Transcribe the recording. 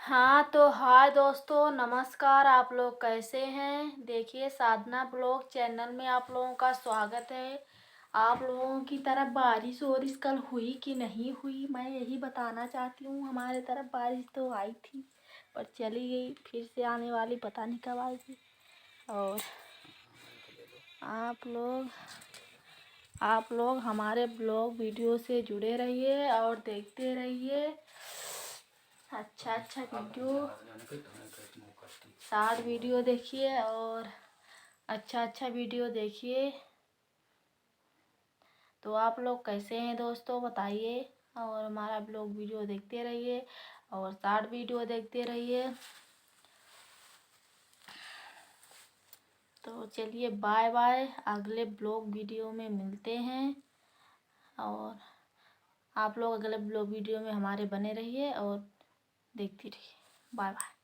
हाँ तो हाय दोस्तों, नमस्कार। आप लोग कैसे हैं? देखिए, साधना ब्लॉग चैनल में आप लोगों का स्वागत है। आप लोगों की तरफ बारिश वारिश कल हुई कि नहीं हुई, मैं यही बताना चाहती हूँ। हमारे तरफ बारिश तो आई थी पर चली गई, फिर से आने वाली, पता नहीं कब आएगी। और आप लोग हमारे ब्लॉग वीडियो से जुड़े रहिए और देखते रहिए। अच्छा वीडियो, शॉर्ट वीडियो देखिए और अच्छा वीडियो देखिए। तो आप लोग कैसे हैं दोस्तों, बताइए। और हमारा ब्लॉग वीडियो देखते रहिए और शॉर्ट वीडियो देखते रहिए। तो चलिए, बाय बाय, अगले ब्लॉग वीडियो में मिलते हैं। और आप लोग अगले ब्लॉग वीडियो में हमारे बने रहिए और देखती रहिए। Bye bye.